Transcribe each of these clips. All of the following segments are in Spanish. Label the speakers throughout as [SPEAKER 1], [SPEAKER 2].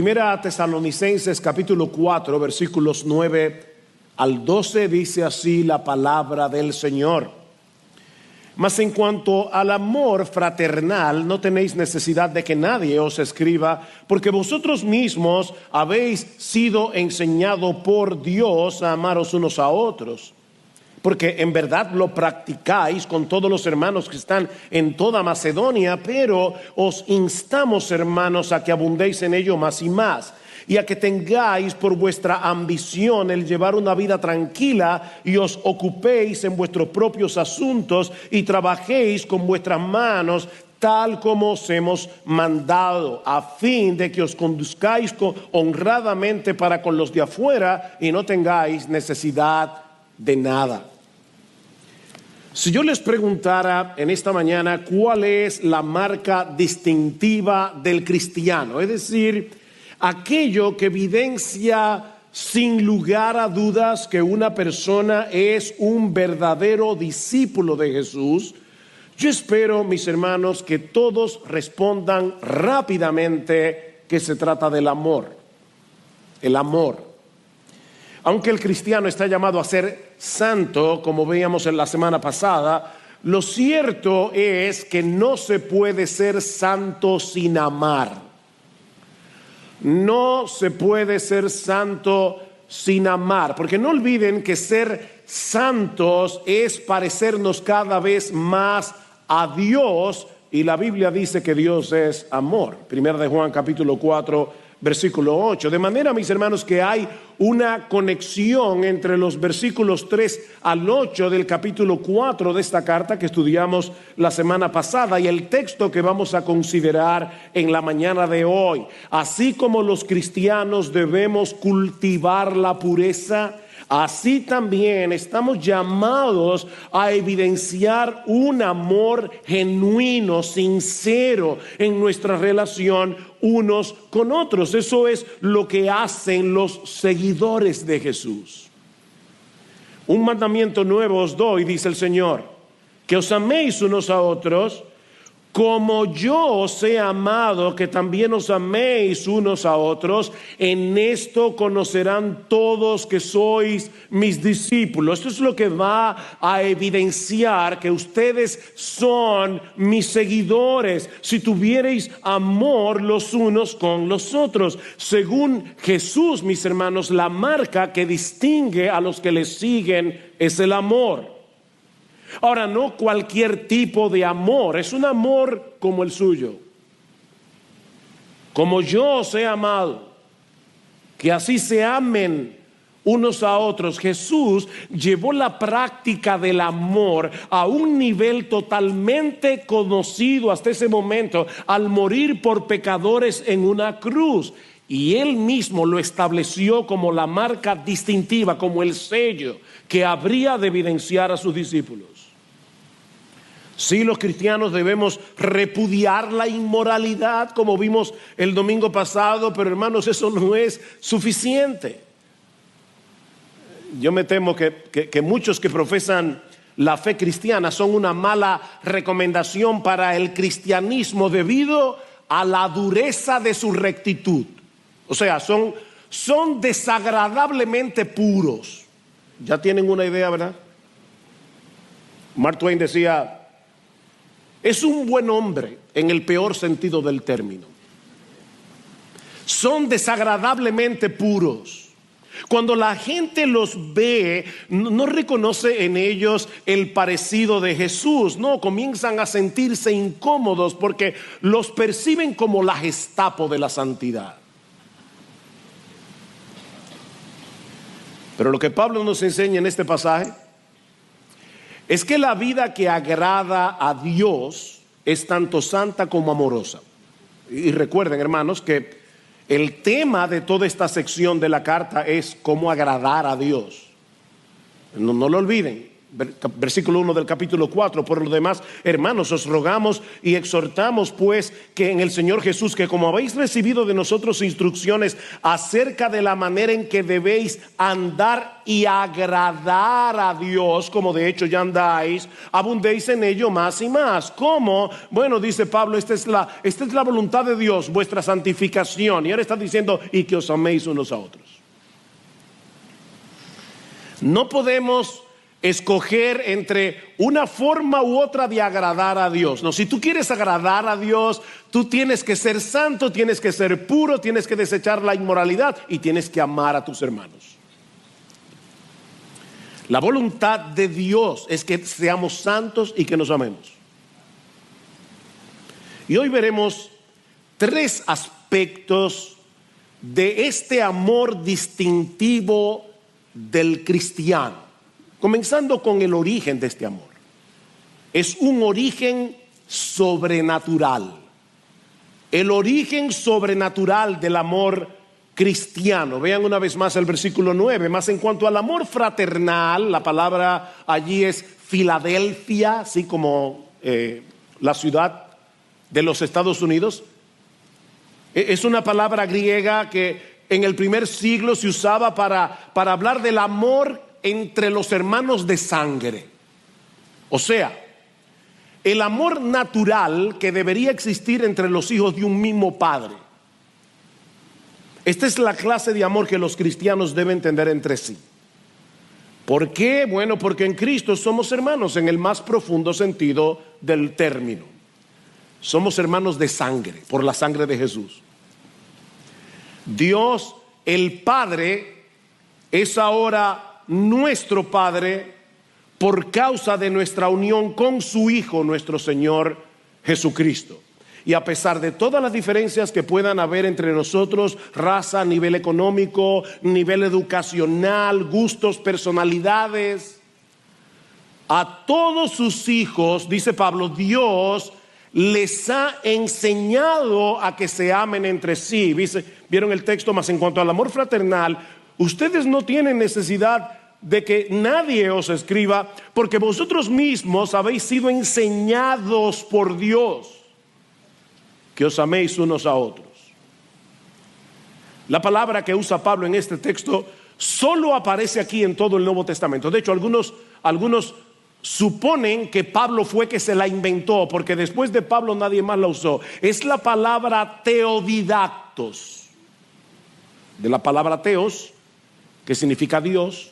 [SPEAKER 1] Primera Tesalonicenses capítulo 4 versículos 9 al 12 dice así la palabra del Señor. Mas en cuanto al amor fraternal, no tenéis necesidad de que nadie os escriba, porque vosotros mismos habéis sido enseñados por Dios a amaros unos a otros. Porque en verdad lo practicáis con todos los hermanos que están en toda Macedonia, pero os instamos, hermanos, a que abundéis en ello más y más, y a que tengáis por vuestra ambición el llevar una vida tranquila y os ocupéis en vuestros propios asuntos y trabajéis con vuestras manos tal como os hemos mandado, a fin de que os conduzcáis honradamente para con los de afuera y no tengáis necesidad de nada. Si yo les preguntara en esta mañana cuál es la marca distintiva del cristiano, es decir, aquello que evidencia sin lugar a dudas que una persona es un verdadero discípulo de Jesús, yo espero, mis hermanos, que todos respondan rápidamente que se trata del amor. El amor. Aunque el cristiano está llamado a ser santo, como veíamos en la semana pasada, lo cierto es que no se puede ser santo sin amar. No se puede ser santo sin amar, porque no olviden que ser santos es parecernos cada vez más a Dios, y la Biblia dice que Dios es amor. Primera de Juan capítulo 4 versículo 8. De manera, mis hermanos, que hay una conexión entre los versículos 3 al 8 del capítulo 4 de esta carta que estudiamos la semana pasada y el texto que vamos a considerar en la mañana de hoy. Así como los cristianos debemos cultivar la pureza, así también estamos llamados a evidenciar un amor genuino, sincero en nuestra relación unos con otros. Eso es lo que hacen los seguidores de Jesús. Un mandamiento nuevo os doy, dice el Señor, que os améis unos a otros, como yo os he amado, que también os améis unos a otros. En esto conocerán todos que sois mis discípulos. Esto es lo que va a evidenciar que ustedes son mis seguidores, si tuviereis amor los unos con los otros. Según Jesús, mis hermanos, la marca que distingue a los que le siguen es el amor. Ahora, no cualquier tipo de amor, es un amor como el suyo. Como yo os he amado, que así se amen unos a otros. Jesús llevó la práctica del amor a un nivel totalmente conocido hasta ese momento al morir por pecadores en una cruz. Y Él mismo lo estableció como la marca distintiva, como el sello que habría de evidenciar a sus discípulos. Sí, los cristianos debemos repudiar la inmoralidad, como vimos el domingo pasado, pero hermanos, eso no es suficiente. Yo me temo que muchos que profesan la fe cristiana son una mala recomendación para el cristianismo debido a la dureza de su rectitud. O sea, son desagradablemente puros. Ya tienen una idea, ¿verdad? Mark Twain decía: es un buen hombre en el peor sentido del término. Son desagradablemente puros. Cuando la gente los ve, no reconoce en ellos el parecido de Jesús. No, comienzan a sentirse incómodos porque los perciben como la Gestapo de la santidad. Pero lo que Pablo nos enseña en este pasaje es que la vida que agrada a Dios es tanto santa como amorosa. Y recuerden, hermanos, que el tema de toda esta sección de la carta es cómo agradar a Dios. No lo olviden. Versículo 1 del capítulo 4. Por lo demás, hermanos, os rogamos y exhortamos pues que en el Señor Jesús, que como habéis recibido de nosotros instrucciones acerca de la manera en que debéis andar y agradar a Dios, como de hecho ya andáis, abundéis en ello más y más. ¿Cómo? Bueno, dice Pablo, esta es la voluntad de Dios, vuestra santificación. Y ahora está diciendo, y que os améis unos a otros. No podemos escoger entre una forma u otra de agradar a Dios. No, si tú quieres agradar a Dios, tú tienes que ser santo, tienes que ser puro, tienes que desechar la inmoralidad y tienes que amar a tus hermanos. La voluntad de Dios es que seamos santos y que nos amemos. Y hoy veremos 3 aspectos de este amor distintivo del cristiano. Comenzando con el origen de este amor. Es un origen sobrenatural. El origen sobrenatural del amor cristiano. Vean una vez más el versículo 9. Más en cuanto al amor fraternal, la palabra allí es Filadelfia, así como la ciudad de los Estados Unidos. Es una palabra griega que en el primer siglo se usaba para hablar del amor entre los hermanos de sangre. O sea, el amor natural que debería existir entre los hijos de un mismo padre. Esta es la clase de amor que los cristianos deben tener entre sí. ¿Por qué? Bueno, porque en Cristo somos hermanos en el más profundo sentido del término. Somos hermanos de sangre, por la sangre de Jesús. Dios, el Padre, es ahora nuestro Padre por causa de nuestra unión con su Hijo, nuestro Señor Jesucristo. Y a pesar de todas las diferencias que puedan haber entre nosotros, raza, nivel económico, nivel educacional, gustos, personalidades, a todos sus hijos, dice Pablo, Dios les ha enseñado a que se amen entre sí. ¿Vieron el texto? Más en cuanto al amor fraternal, ustedes no tienen necesidad de que nadie os escriba, porque vosotros mismos habéis sido enseñados por Dios que os améis unos a otros. La palabra que usa Pablo en este texto solo aparece aquí en todo el Nuevo Testamento. De hecho, algunos suponen que Pablo fue que se la inventó, porque después de Pablo nadie más la usó. Es la palabra teodidactos, de la palabra teos, que significa Dios,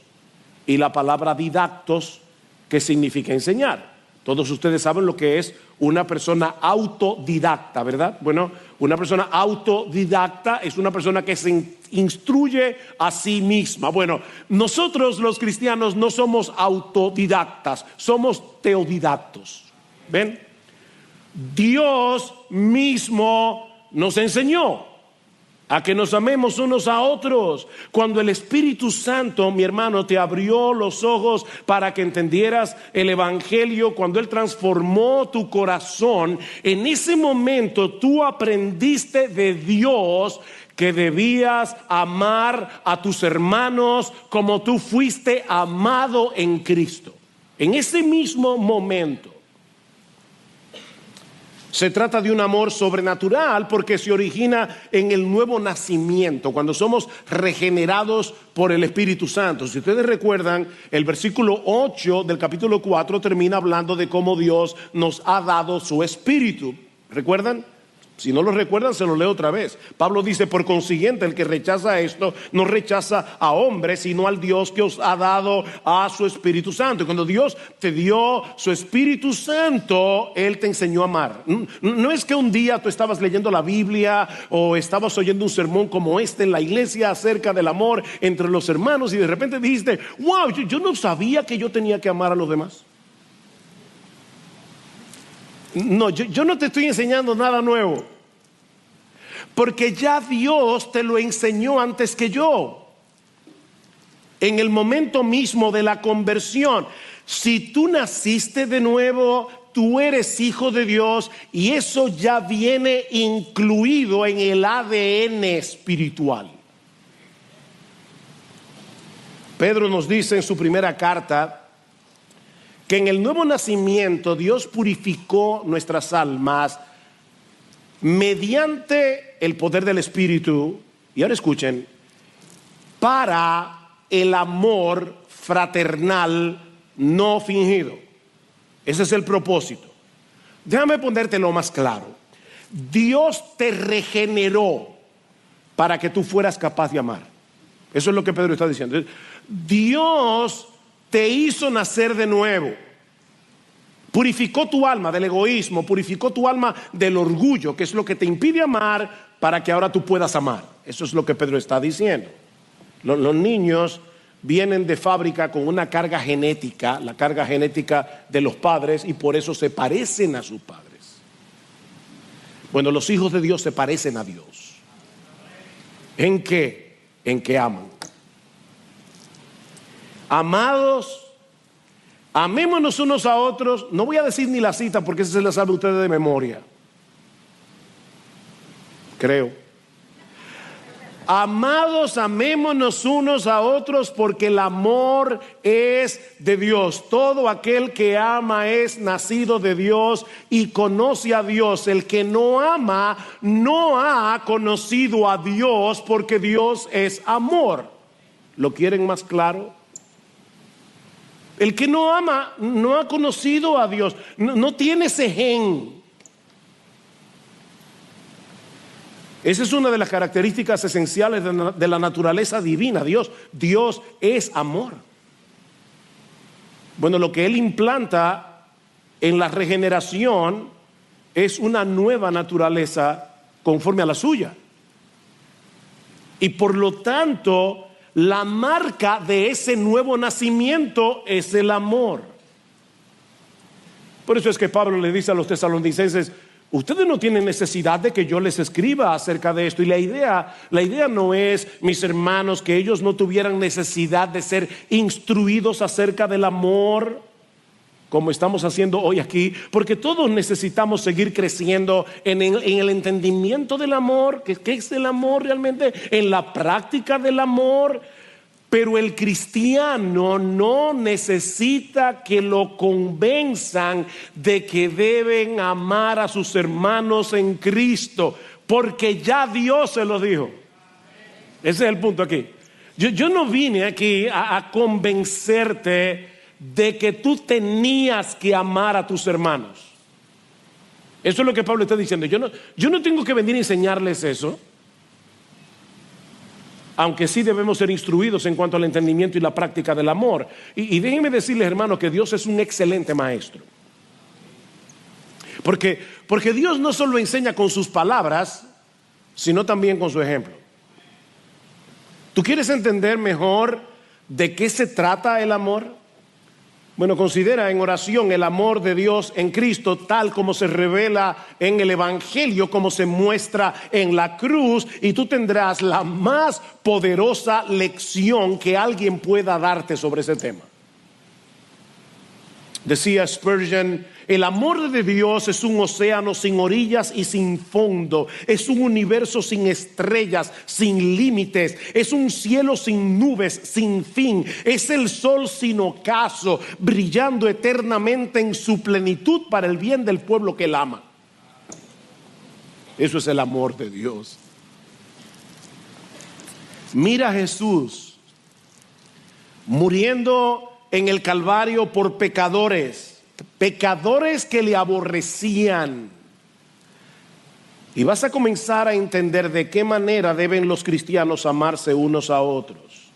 [SPEAKER 1] y la palabra didactos, que significa enseñar. Todos ustedes saben lo que es una persona autodidacta, ¿verdad? Bueno, una persona autodidacta es una persona que se instruye a sí misma. Bueno, nosotros los cristianos no somos autodidactas, somos teodidactos. ¿Ven? Dios mismo nos enseñó a que nos amemos unos a otros. Cuando el Espíritu Santo, mi hermano, te abrió los ojos para que entendieras el Evangelio, cuando Él transformó tu corazón, en ese momento tú aprendiste de Dios que debías amar a tus hermanos como tú fuiste amado en Cristo. En ese mismo momento. Se trata de un amor sobrenatural porque se origina en el nuevo nacimiento, cuando somos regenerados por el Espíritu Santo. Si ustedes recuerdan, el versículo 8 del capítulo 4 termina hablando de cómo Dios nos ha dado su Espíritu. ¿Recuerdan? Si no lo recuerdan, se lo leo otra vez. Pablo dice, por consiguiente, el que rechaza esto, no rechaza a hombres, sino al Dios que os ha dado a su Espíritu Santo. Y cuando Dios te dio su Espíritu Santo, Él te enseñó a amar. No es que un día tú estabas leyendo la Biblia o estabas oyendo un sermón como este en la iglesia acerca del amor entre los hermanos y de repente dijiste, wow, yo no sabía que yo tenía que amar a los demás. No, yo no te estoy enseñando nada nuevo, porque ya Dios te lo enseñó antes que yo. En el momento mismo de la conversión, si tú naciste de nuevo, tú eres hijo de Dios y eso ya viene incluido en el ADN espiritual. Pedro nos dice en su primera carta, que en el nuevo nacimiento Dios purificó nuestras almas mediante el poder del Espíritu, y ahora escuchen, para el amor fraternal no fingido. Ese es el propósito. Déjame ponértelo más claro. Dios te regeneró para que tú fueras capaz de amar. Eso es lo que Pedro está diciendo. Dios te hizo nacer de nuevo. Purificó tu alma del egoísmo, purificó tu alma del orgullo, que es lo que te impide amar, para que ahora tú puedas amar. Eso es lo que Pedro está diciendo. Los niños vienen de fábrica con una carga genética, la carga genética de los padres, y por eso se parecen a sus padres. Bueno, los hijos de Dios se parecen a Dios. ¿En qué? En que aman. Amados, amémonos unos a otros. No voy a decir ni la cita porque esa se la sabe ustedes de memoria, creo. Amados, amémonos unos a otros porque el amor es de Dios. Todo aquel que ama es nacido de Dios y conoce a Dios. El que no ama no ha conocido a Dios, porque Dios es amor. ¿Lo quieren más claro? El que no ama no ha conocido a Dios, no tiene ese gen. Esa es una de las características esenciales de la naturaleza divina. Dios es amor. Bueno, lo que Él implanta en la regeneración es una nueva naturaleza conforme a la suya. Y por lo tanto, la marca de ese nuevo nacimiento es el amor. Por eso es que Pablo le dice a los tesalonicenses: ustedes no tienen necesidad de que yo les escriba acerca de esto. Y la idea no es, mis hermanos, que ellos no tuvieran necesidad de ser instruidos acerca del amor, como estamos haciendo hoy aquí, porque todos necesitamos seguir creciendo en el entendimiento del amor. ¿Qué es el amor realmente? En la práctica del amor. Pero el cristiano no necesita que lo convenzan de que deben amar a sus hermanos en Cristo, porque ya Dios se lo dijo. Ese es el punto aquí. Yo no vine aquí a convencerte de que tú tenías que amar a tus hermanos. Eso es lo que Pablo está diciendo. Yo no tengo que venir a enseñarles eso, aunque sí debemos ser instruidos en cuanto al entendimiento y la práctica del amor. Y déjenme decirles, hermanos, que Dios es un excelente maestro. Porque Dios no solo enseña con sus palabras, sino también con su ejemplo. ¿Tú quieres entender mejor de qué se trata el amor? Bueno, considera en oración el amor de Dios en Cristo, tal como se revela en el Evangelio, como se muestra en la cruz, y tú tendrás la más poderosa lección que alguien pueda darte sobre ese tema. Decía Spurgeon: el amor de Dios es un océano sin orillas y sin fondo, es un universo sin estrellas, sin límites, es un cielo sin nubes, sin fin, es el sol sin ocaso, brillando eternamente en su plenitud para el bien del pueblo que Él ama. Eso es el amor de Dios. Mira a Jesús muriendo en el Calvario por pecadores que le aborrecían. Y vas a comenzar a entender de qué manera deben los cristianos amarse unos a otros.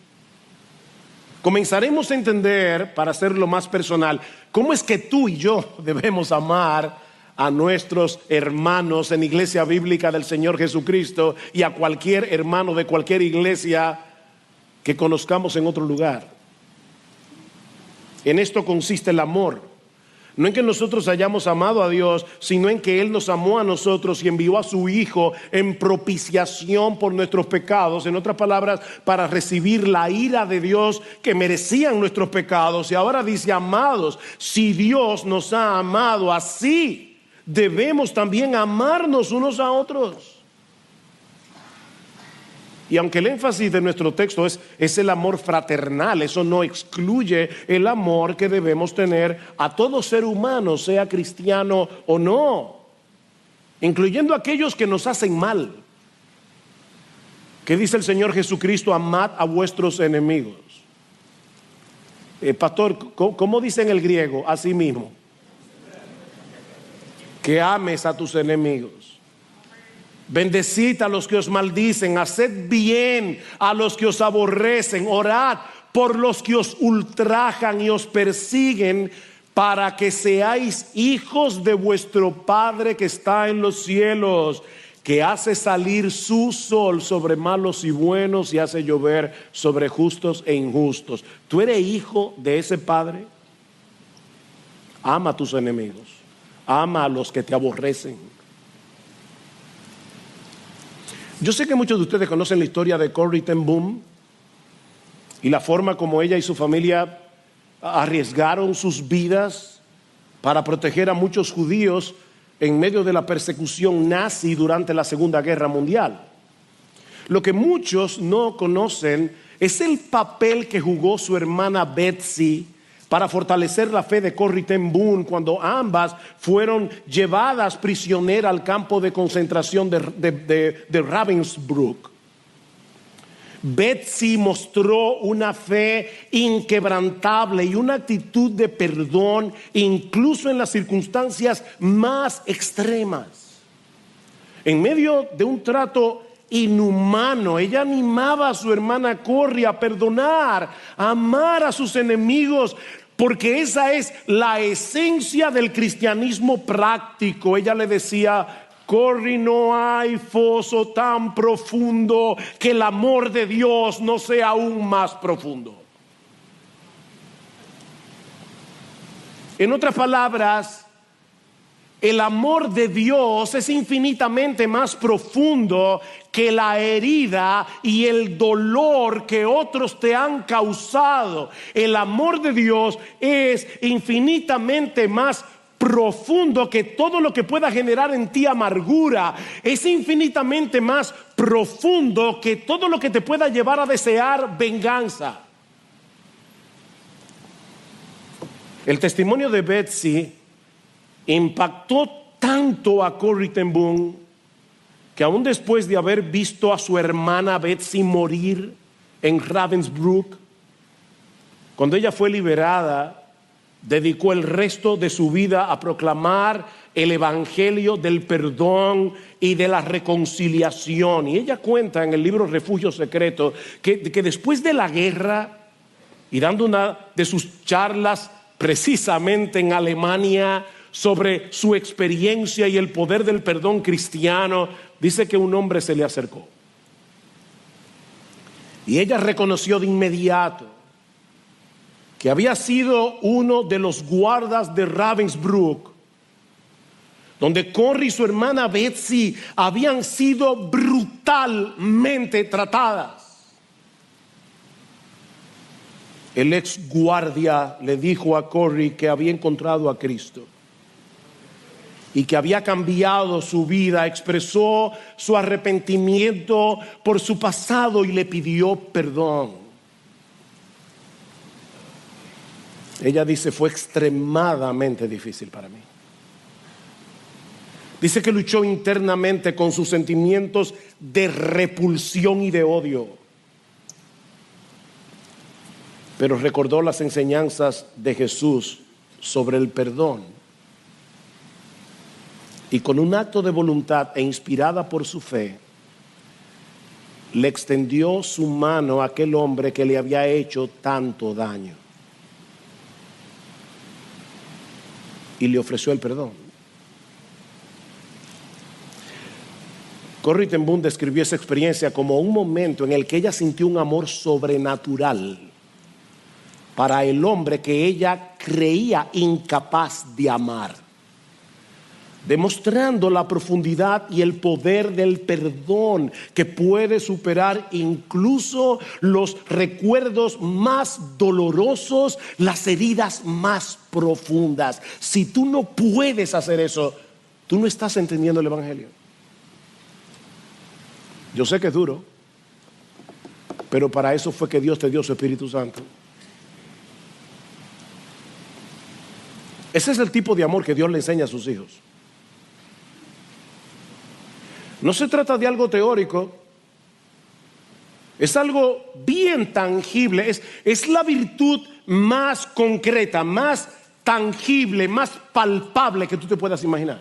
[SPEAKER 1] Comenzaremos a entender, para hacerlo más personal, cómo es que tú y yo debemos amar a nuestros hermanos en Iglesia Bíblica del Señor Jesucristo y a cualquier hermano de cualquier iglesia que conozcamos en otro lugar. En esto consiste el amor. No en que nosotros hayamos amado a Dios, sino en que Él nos amó a nosotros y envió a su Hijo en propiciación por nuestros pecados. En otras palabras, para recibir la ira de Dios que merecían nuestros pecados. Y ahora dice: amados, si Dios nos ha amado así, debemos también amarnos unos a otros. Y aunque el énfasis de nuestro texto es el amor fraternal, eso no excluye el amor que debemos tener a todo ser humano, sea cristiano o no, incluyendo aquellos que nos hacen mal. ¿Qué dice el Señor Jesucristo? Amad a vuestros enemigos. Pastor, ¿cómo dice en el griego? Así mismo. Que ames a tus enemigos. Bendecid a los que os maldicen, haced bien a los que os aborrecen, orad por los que os ultrajan y os persiguen, para que seáis hijos de vuestro Padre que está en los cielos, que hace salir su sol sobre malos y buenos y hace llover sobre justos e injustos. ¿Tú eres hijo de ese Padre? Ama a tus enemigos, ama a los que te aborrecen. Yo sé que muchos de ustedes conocen la historia de Corrie ten Boom y la forma como ella y su familia arriesgaron sus vidas para proteger a muchos judíos en medio de la persecución nazi durante la Segunda Guerra Mundial. Lo que muchos no conocen es el papel que jugó su hermana Betsy para fortalecer la fe de Corrie ten Boom cuando ambas fueron llevadas prisioneras al campo de concentración de Ravensbrück. Betsy mostró una fe inquebrantable y una actitud de perdón incluso en las circunstancias más extremas. En medio de un trato inhumano, ella animaba a su hermana Corrie a perdonar, a amar a sus enemigos, porque esa es la esencia del cristianismo práctico. Ella le decía: Corrie, no hay foso tan profundo que el amor de Dios no sea aún más profundo. En otras palabras, el amor de Dios es infinitamente más profundo que la herida y el dolor que otros te han causado. El amor de Dios es infinitamente más profundo que todo lo que pueda generar en ti amargura. Es infinitamente más profundo que todo lo que te pueda llevar a desear venganza. El testimonio de Betsy impactó tanto a Corrie ten Boom que aún después de haber visto a su hermana Betsy morir en Ravensbrück, cuando ella fue liberada, dedicó el resto de su vida a proclamar el evangelio del perdón y de la reconciliación. Y ella cuenta en el libro Refugio Secreto que después de la guerra, y dando una de sus charlas precisamente en Alemania sobre su experiencia y el poder del perdón cristiano, dice que un hombre se le acercó y ella reconoció de inmediato que había sido uno de los guardas de Ravensbrück, donde Corrie y su hermana Betsy habían sido brutalmente tratadas. El ex guardia le dijo a Corrie que había encontrado a Cristo y que había cambiado su vida. Expresó su arrepentimiento por su pasado y le pidió perdón. Ella dice: fue extremadamente difícil para mí. Dice que luchó internamente con sus sentimientos de repulsión y de odio, pero recordó las enseñanzas de Jesús sobre el perdón, y con un acto de voluntad e inspirada por su fe, le extendió su mano a aquel hombre que le había hecho tanto daño y le ofreció el perdón. Corrie ten Boom describió esa experiencia como un momento en el que ella sintió un amor sobrenatural para el hombre que ella creía incapaz de amar, demostrando la profundidad y el poder del perdón que puede superar incluso los recuerdos más dolorosos, las heridas más profundas. Si tú no puedes hacer eso, tú no estás entendiendo el evangelio. Yo sé que es duro, Pero para eso fue que Dios te dio su Espíritu Santo. Ese es el tipo de amor que Dios le enseña a sus hijos. No se trata de algo teórico. Es algo bien tangible. Es la virtud más concreta, más tangible, más palpable que tú te puedas imaginar.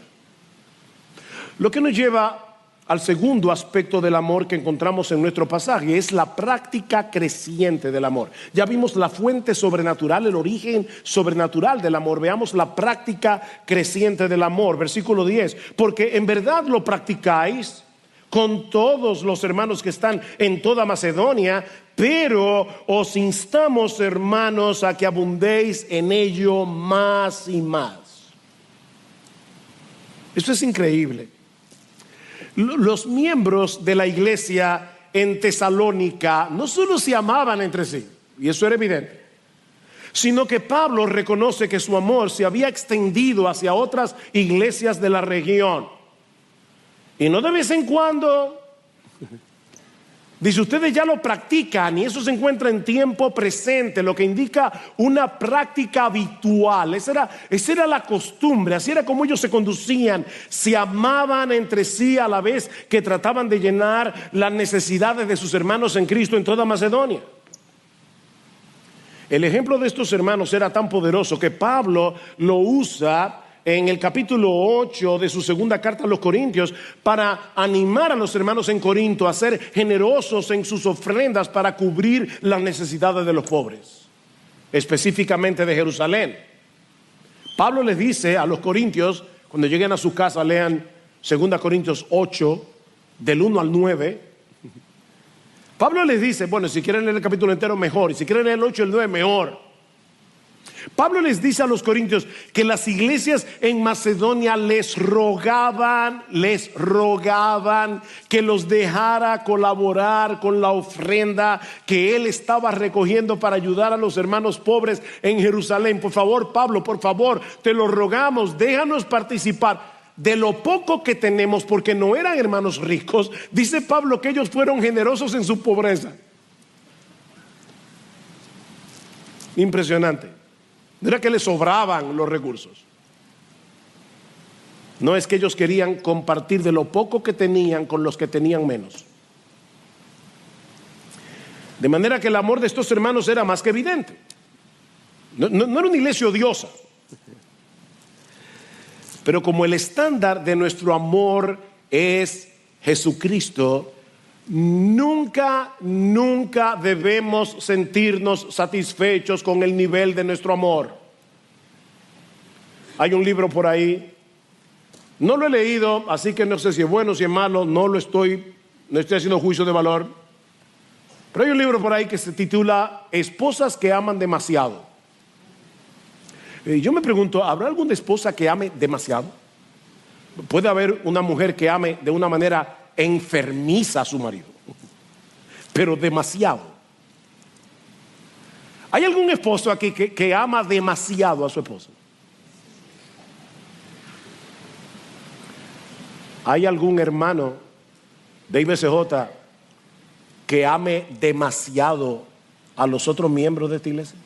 [SPEAKER 1] Lo que nos lleva al segundo aspecto del amor que encontramos en nuestro pasaje, es la práctica creciente del amor. Ya vimos la fuente sobrenatural, el origen sobrenatural del amor. Veamos la práctica creciente del amor. Versículo 10. Porque en verdad lo practicáis con todos los hermanos que están en toda Macedonia, pero os instamos, hermanos, a que abundéis en ello más y más. Esto es increíble. Los miembros de la iglesia en Tesalónica no solo se amaban entre sí, y eso era evidente, sino que Pablo reconoce que su amor se había extendido hacia otras iglesias de la región. Y no de vez en cuando. Dice, ustedes ya lo practican, y eso se encuentra en tiempo presente, lo que indica una práctica habitual. Esa era la costumbre, así era como ellos se conducían. Se amaban entre sí a la vez que trataban de llenar las necesidades de sus hermanos en Cristo en toda Macedonia. El ejemplo de estos hermanos era tan poderoso que Pablo lo usa en el capítulo 8 de su segunda carta a los Corintios para animar a los hermanos en Corinto a ser generosos en sus ofrendas para cubrir las necesidades de los pobres, específicamente de Jerusalén. Pablo les dice a los corintios, cuando lleguen a su casa, lean 2 Corintios 8 del 1 al 9. Pablo les dice, bueno, si quieren leer el capítulo entero mejor, y si quieren leer el 8 y el 9 mejor. Pablo les dice a los corintios que las iglesias en Macedonia les rogaban que los dejara colaborar con la ofrenda que él estaba recogiendo para ayudar a los hermanos pobres en Jerusalén. Por favor, Pablo, por favor, te lo rogamos, déjanos participar de lo poco que tenemos, porque no eran hermanos ricos. Dice Pablo que ellos fueron generosos en su pobreza. Impresionante. No era que les sobraban los recursos. No, es que ellos querían compartir de lo poco que tenían con los que tenían menos. De manera que el amor de estos hermanos era más que evidente. No era una iglesia odiosa. Pero como el estándar de nuestro amor es Jesucristo, nunca debemos sentirnos satisfechos con el nivel de nuestro amor. Hay un libro por ahí, no lo he leído, así que no sé si es bueno, si es malo, no estoy haciendo juicio de valor. Pero hay un libro por ahí que se titula Esposas que aman demasiado. Yo me pregunto, ¿habrá alguna esposa que ame demasiado? Puede haber una mujer que ame de una manera enfermiza a su marido, pero demasiado. ¿Hay algún esposo aquí que ama demasiado a su esposa? ¿Hay algún hermano de IBCJ que ame demasiado a los otros miembros de esta iglesia?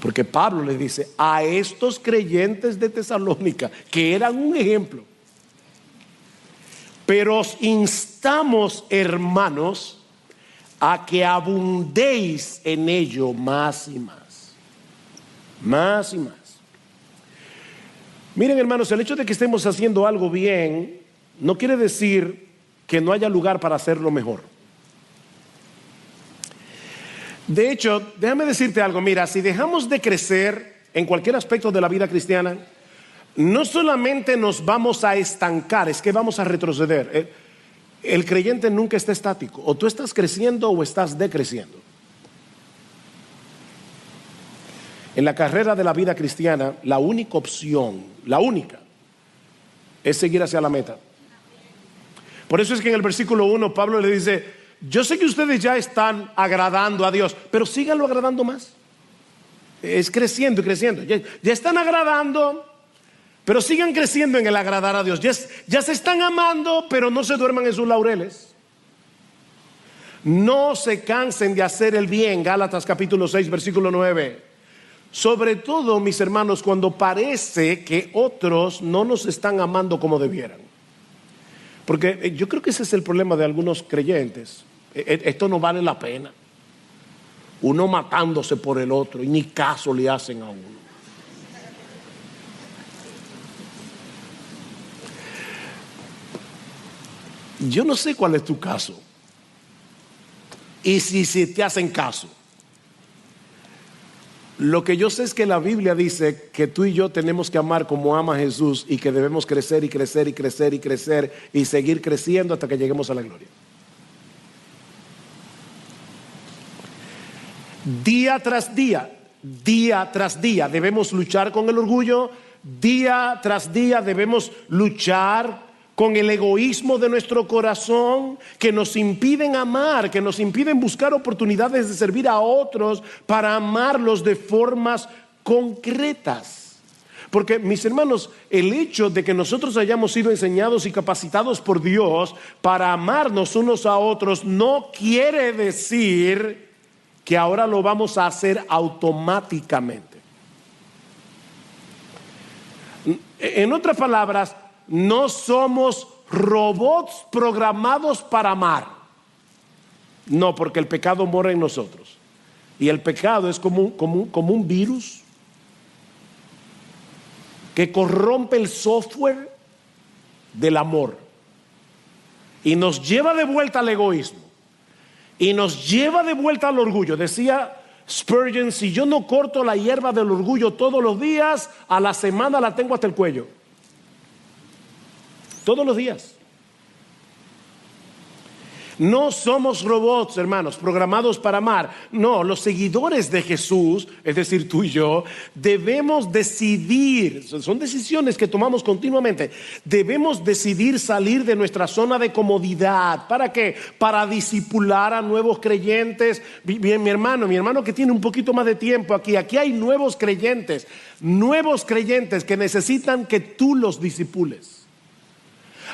[SPEAKER 1] Porque Pablo le dice a estos creyentes de Tesalónica, que eran un ejemplo: pero os instamos, hermanos, a que abundéis en ello más y más. Más y más. Miren, hermanos, el hecho de que estemos haciendo algo bien no quiere decir que no haya lugar para hacerlo mejor. De hecho, déjame decirte algo. Mira, si dejamos de crecer en cualquier aspecto de la vida cristiana, no solamente nos vamos a estancar, es que vamos a retroceder. El creyente nunca está estático. O tú estás creciendo o estás decreciendo. En la carrera de la vida cristiana, la única opción, es seguir hacia la meta. Por eso es que en el versículo 1 Pablo le dice: yo sé que ustedes ya están agradando a Dios, pero síganlo agradando más. Es creciendo y creciendo. Ya están agradando, pero sigan creciendo en el agradar a Dios. Ya se están amando, pero no se duerman en sus laureles. No se cansen de hacer el bien. Gálatas capítulo 6, versículo 9. Sobre todo, mis hermanos, cuando parece que otros no nos están amando como debieran. Porque yo creo que ese es el problema de algunos creyentes. Esto no vale la pena. Uno matándose por el otro y ni caso le hacen a uno. Yo no sé cuál es tu caso. Y si te hacen caso. Lo que yo sé es que la Biblia dice que tú y yo tenemos que amar como ama Jesús y que debemos crecer y crecer y crecer y crecer y seguir creciendo hasta que lleguemos a la gloria. Día tras día debemos luchar con el orgullo. Día tras día debemos luchar con el egoísmo de nuestro corazón, que nos impiden amar, que nos impiden buscar oportunidades de servir a otros para amarlos de formas concretas. Porque, mis hermanos, el hecho de que nosotros hayamos sido enseñados y capacitados por Dios para amarnos unos a otros no quiere decir que ahora lo vamos a hacer automáticamente. En otras palabras, no somos robots programados para amar. No, porque el pecado mora en nosotros. Y el pecado es como un virus que corrompe el software del amor y nos lleva de vuelta al egoísmo y nos lleva de vuelta al orgullo. Decía Spurgeon: si yo no corto la hierba del orgullo todos los días, a la semana la tengo hasta el cuello. Todos los días. No somos robots, hermanos, programados para amar. No, los seguidores de Jesús, es decir, tú y yo, debemos decidir, son decisiones que tomamos continuamente. Debemos decidir salir de nuestra zona de comodidad. ¿Para qué? Para discipular a nuevos creyentes. Bien, mi hermano que tiene un poquito más de tiempo aquí hay nuevos creyentes que necesitan que tú los discipules.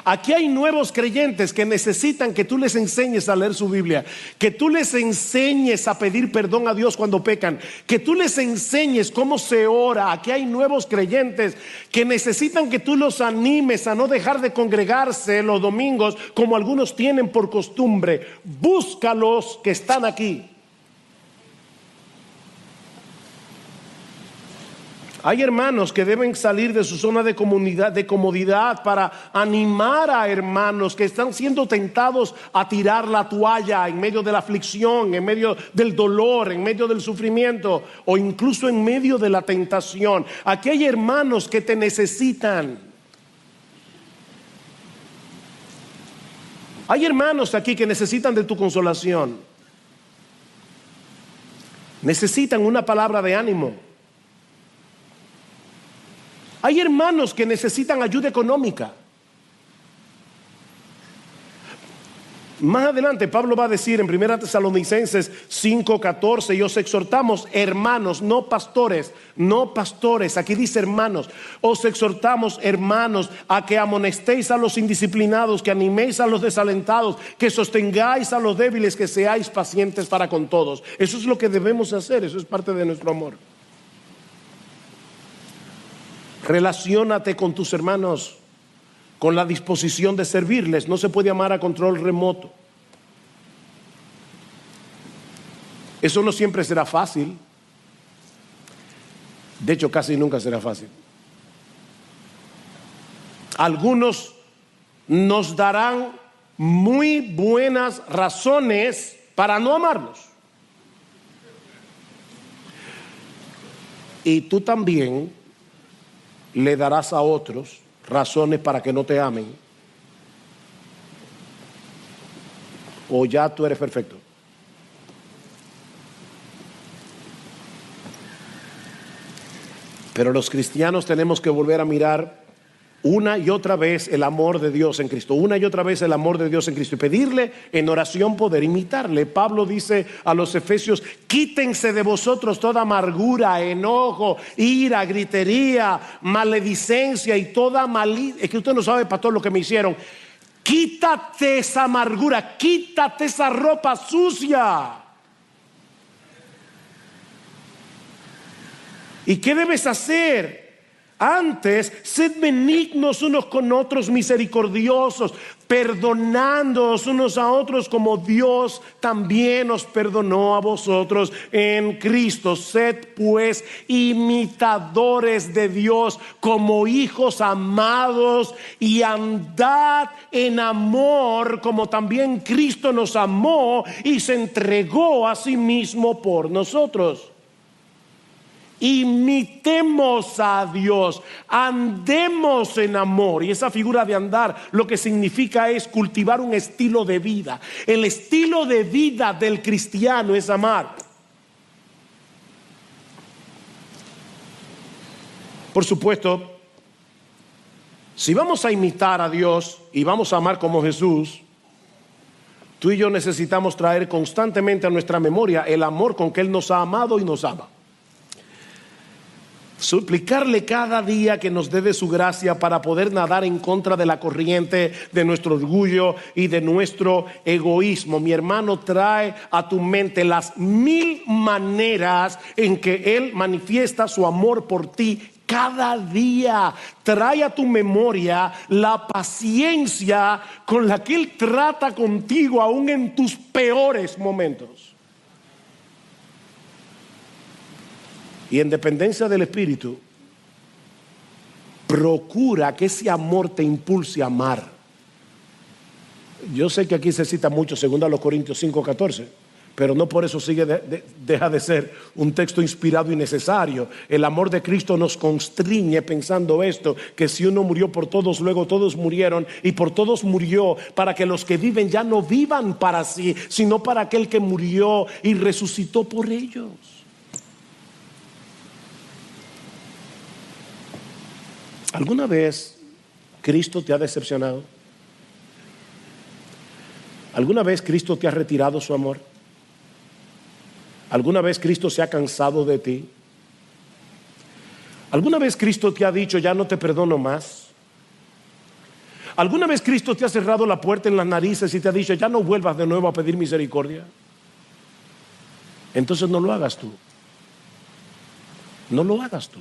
[SPEAKER 1] Aquí hay nuevos creyentes que necesitan que tú les enseñes a leer su Biblia, que tú les enseñes a pedir perdón a Dios cuando pecan, que tú les enseñes cómo se ora. Aquí hay nuevos creyentes que necesitan que tú los animes a no dejar de congregarse los domingos como algunos tienen por costumbre. Búscalos que están aquí. Hay hermanos que deben salir de su zona de comodidad para animar a hermanos que están siendo tentados a tirar la toalla en medio de la aflicción, en medio del dolor, en medio del sufrimiento o incluso en medio de la tentación. Aquí hay hermanos que te necesitan. Hay hermanos aquí que necesitan de tu consolación. Necesitan una palabra de ánimo. Hay hermanos que necesitan ayuda económica. Más adelante Pablo va a decir en 1 Tesalonicenses 5:14: y os exhortamos, hermanos, no pastores, aquí dice hermanos, os exhortamos, hermanos, a que amonestéis a los indisciplinados, que animéis a los desalentados, que sostengáis a los débiles, que seáis pacientes para con todos. Eso es lo que debemos hacer, eso es parte de nuestro amor. Relaciónate con tus hermanos con la disposición de servirles. No se puede amar a control remoto. Eso no siempre será fácil. De hecho, casi nunca será fácil. Algunos nos darán muy buenas razones para no amarlos. Y tú también le darás a otros razones para que no te amen. O ya tú eres perfecto. Pero los cristianos tenemos que volver a mirar una y otra vez el amor de Dios en Cristo, una y otra vez el amor de Dios en Cristo, y pedirle en oración poder imitarle. Pablo dice a los Efesios: quítense de vosotros toda amargura, enojo, ira, gritería, maledicencia y toda malicia. Es que usted no sabe, pastor, lo que me hicieron. Quítate esa amargura, quítate esa ropa sucia. ¿Y qué debes hacer? Antes, sed benignos unos con otros, misericordiosos, perdonándoos unos a otros como Dios también os perdonó a vosotros en Cristo. Sed pues imitadores de Dios como hijos amados y andad en amor como también Cristo nos amó y se entregó a sí mismo por nosotros. Imitemos a Dios, andemos en amor. Y esa figura de andar lo que significa es cultivar un estilo de vida. El estilo de vida del cristiano es amar. Por supuesto, si vamos a imitar a Dios y vamos a amar como Jesús, tú y yo necesitamos traer constantemente a nuestra memoria el amor con que Él nos ha amado y nos ama. Suplicarle cada día que nos dé de su gracia para poder nadar en contra de la corriente de nuestro orgullo y de nuestro egoísmo. Mi hermano, trae a tu mente las 1000 maneras en que Él manifiesta su amor por ti cada día. Trae a tu memoria la paciencia con la que Él trata contigo aún en tus peores momentos. Y en dependencia del Espíritu, procura que ese amor te impulse a amar. Yo sé que aquí se cita mucho 2 Corintios 5:14, pero no por eso deja de ser un texto inspirado y necesario. El amor de Cristo nos constriñe pensando esto, que si uno murió por todos, luego todos murieron, y por todos murió para que los que viven ya no vivan para sí, sino para aquel que murió y resucitó por ellos. ¿Alguna vez Cristo te ha decepcionado? ¿Alguna vez Cristo te ha retirado su amor? ¿Alguna vez Cristo se ha cansado de ti? ¿Alguna vez Cristo te ha dicho, ya no te perdono más? ¿Alguna vez Cristo te ha cerrado la puerta en las narices y te ha dicho, ya no vuelvas de nuevo a pedir misericordia? Entonces no lo hagas tú. No lo hagas tú.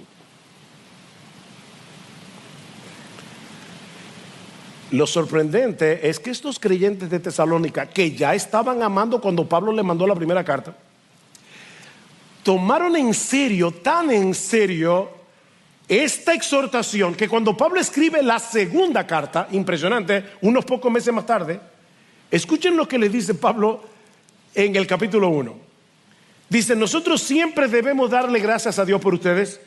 [SPEAKER 1] Lo sorprendente es que estos creyentes de Tesalónica, que ya estaban amando cuando Pablo le mandó la primera carta, tomaron en serio, tan en serio, esta exhortación, que cuando Pablo escribe la segunda carta, impresionante, unos pocos meses más tarde, escuchen lo que le dice Pablo en el capítulo 1. Dice, nosotros siempre debemos darle gracias a Dios por ustedes,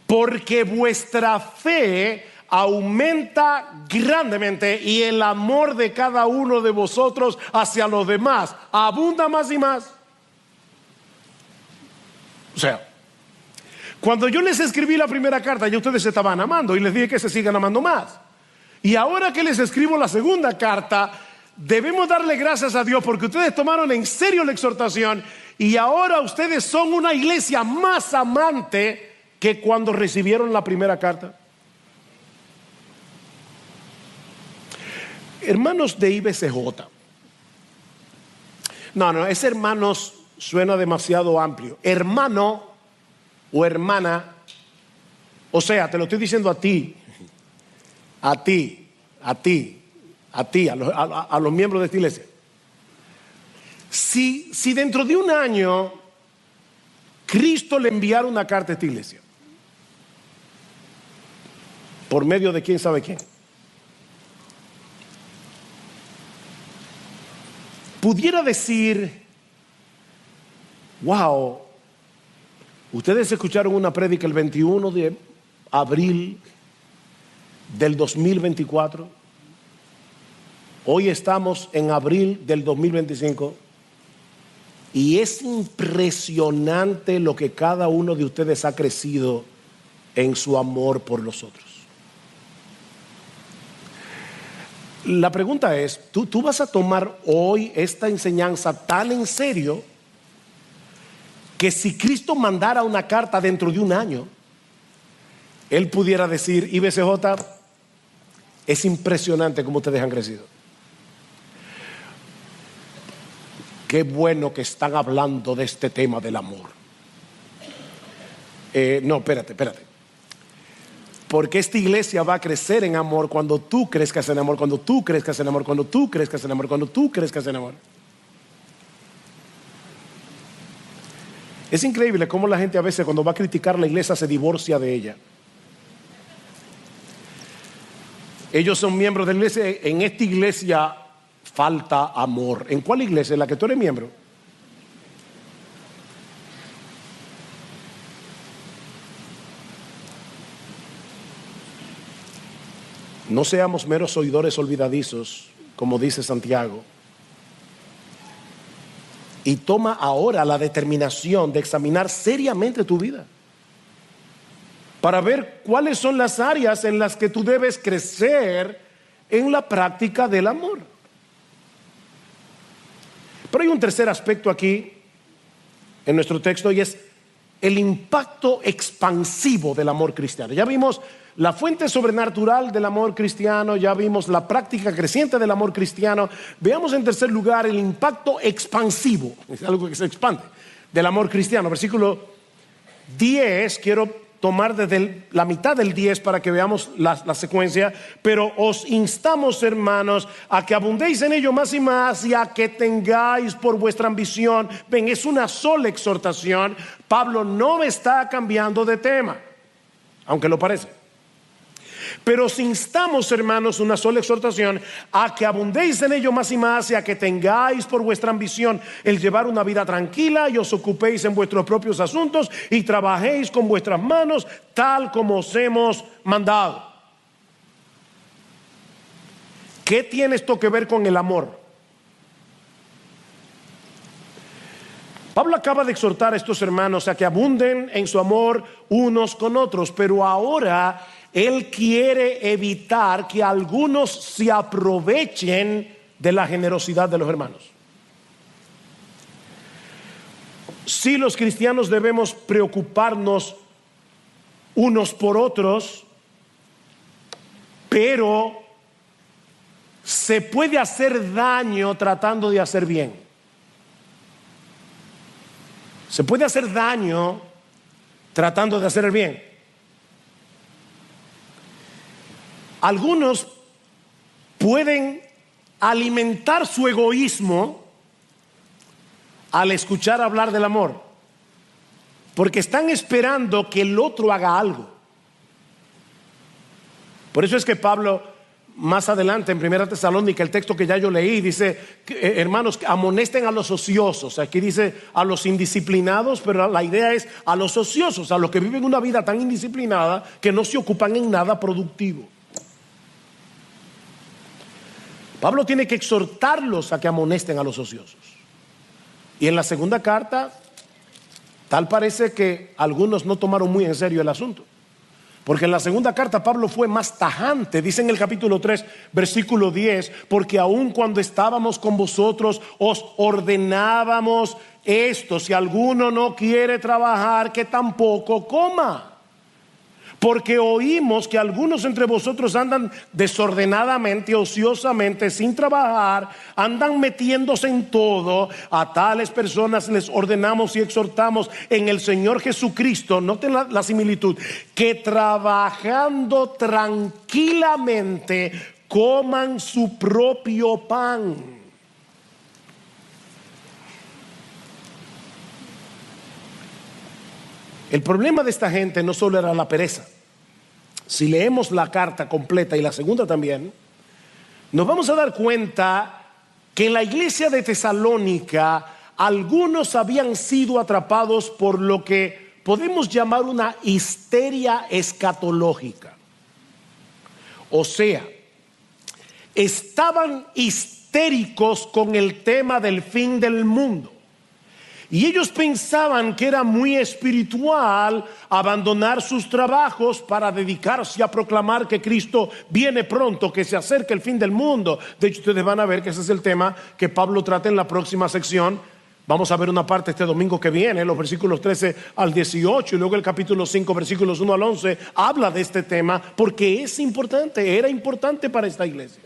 [SPEAKER 1] porque vuestra fe aumenta grandemente y el amor de cada uno de vosotros hacia los demás abunda más y más. O sea, cuando yo les escribí la primera carta, ya ustedes se estaban amando y les dije que se sigan amando más. Y ahora que les escribo la segunda carta, debemos darle gracias a Dios porque ustedes tomaron en serio la exhortación y ahora ustedes son una iglesia más amante que cuando recibieron la primera carta. Hermanos de IBCJ. No, ese hermanos suena demasiado amplio. Hermano o hermana, o sea, te lo estoy diciendo a ti, a los miembros de esta iglesia. Si dentro de un año Cristo le enviara una carta a esta iglesia, por medio de quién sabe quién, pudiera decir, wow, ustedes escucharon una prédica el 21 de abril del 2024, hoy estamos en abril del 2025 y es impresionante lo que cada uno de ustedes ha crecido en su amor por los otros. La pregunta es, ¿tú vas a tomar hoy esta enseñanza tan en serio que si Cristo mandara una carta dentro de un año, Él pudiera decir, IBCJ, es impresionante cómo ustedes han crecido? Qué bueno que están hablando de este tema del amor. No, espérate. Porque esta iglesia va a crecer en amor cuando tú crezcas en amor, cuando tú crezcas en amor, cuando tú crezcas en amor, cuando tú crezcas en amor. Es increíble cómo la gente a veces cuando va a criticar la iglesia se divorcia de ella. Ellos son miembros de la iglesia. En esta iglesia falta amor. ¿En cuál iglesia? ¿En la que tú eres miembro? No seamos meros oidores olvidadizos, como dice Santiago. Y toma ahora la determinación de examinar seriamente tu vida para ver cuáles son las áreas en las que tú debes crecer en la práctica del amor. Pero hay un tercer aspecto aquí en nuestro texto y es el impacto expansivo del amor cristiano. Ya vimos la fuente sobrenatural del amor cristiano, ya vimos la práctica creciente del amor cristiano. Veamos en tercer lugar el impacto expansivo, es algo que se expande, del amor cristiano. Versículo 10, quiero tomar desde la mitad del 10 para que veamos la secuencia. Pero os instamos, hermanos, a que abundéis en ello más y más y a que tengáis por vuestra ambición. Ven, es una sola exhortación. Pablo no está cambiando de tema, aunque lo parece. Pero os instamos, hermanos, una sola exhortación, a que abundéis en ello más y más y a que tengáis por vuestra ambición el llevar una vida tranquila y os ocupéis en vuestros propios asuntos y trabajéis con vuestras manos tal como os hemos mandado. ¿Qué tiene esto que ver con el amor? Pablo acaba de exhortar a estos hermanos a que abunden en su amor unos con otros, pero ahora él quiere evitar que algunos se aprovechen de la generosidad de los hermanos. Sí, los cristianos debemos preocuparnos unos por otros, pero se puede hacer daño tratando de hacer bien. Se puede hacer daño tratando de hacer el bien. Algunos pueden alimentar su egoísmo al escuchar hablar del amor, porque están esperando que el otro haga algo. Por eso es que Pablo, más adelante en 1 Tesalónica, el texto que ya yo leí, dice, hermanos, amonesten a los ociosos. Aquí dice a los indisciplinados, pero la idea es a los ociosos, a los que viven una vida tan indisciplinada que no se ocupan en nada productivo. Pablo tiene que exhortarlos a que amonesten a los ociosos. Y en la segunda carta, tal parece que algunos no tomaron muy en serio el asunto. Porque en la segunda carta Pablo fue más tajante. Dice en el capítulo 3, versículo 10, porque aun cuando estábamos con vosotros os ordenábamos esto: si alguno no quiere trabajar, que tampoco coma. Porque oímos que algunos entre vosotros andan desordenadamente, ociosamente, sin trabajar, andan metiéndose en todo. A tales personas les ordenamos y exhortamos en el Señor Jesucristo, noten la similitud, que trabajando tranquilamente coman su propio pan. El problema de esta gente no solo era la pereza. Si leemos la carta completa y la segunda también, nos vamos a dar cuenta que en la iglesia de Tesalónica algunos habían sido atrapados por lo que podemos llamar una histeria escatológica. O sea, estaban histéricos con el tema del fin del mundo. Y ellos pensaban que era muy espiritual abandonar sus trabajos para dedicarse a proclamar que Cristo viene pronto, que se acerca el fin del mundo. De hecho, ustedes van a ver que ese es el tema que Pablo trata en la próxima sección. Vamos a ver una parte este domingo que viene, los versículos 13 al 18, y luego el capítulo 5, versículos 1 al 11, habla de este tema porque es importante, era importante para esta iglesia.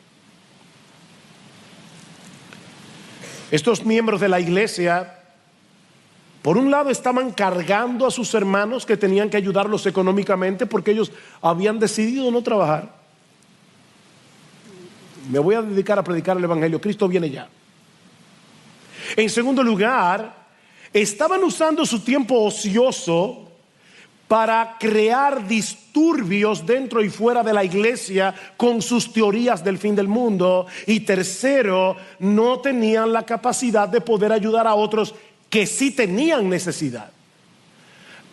[SPEAKER 1] Estos miembros de la iglesia, por un lado, estaban cargando a sus hermanos que tenían que ayudarlos económicamente porque ellos habían decidido no trabajar. Me voy a dedicar a predicar el evangelio, Cristo viene ya. En segundo lugar, estaban usando su tiempo ocioso para crear disturbios dentro y fuera de la iglesia con sus teorías del fin del mundo. Y tercero, no tenían la capacidad de poder ayudar a otros que sí tenían necesidad.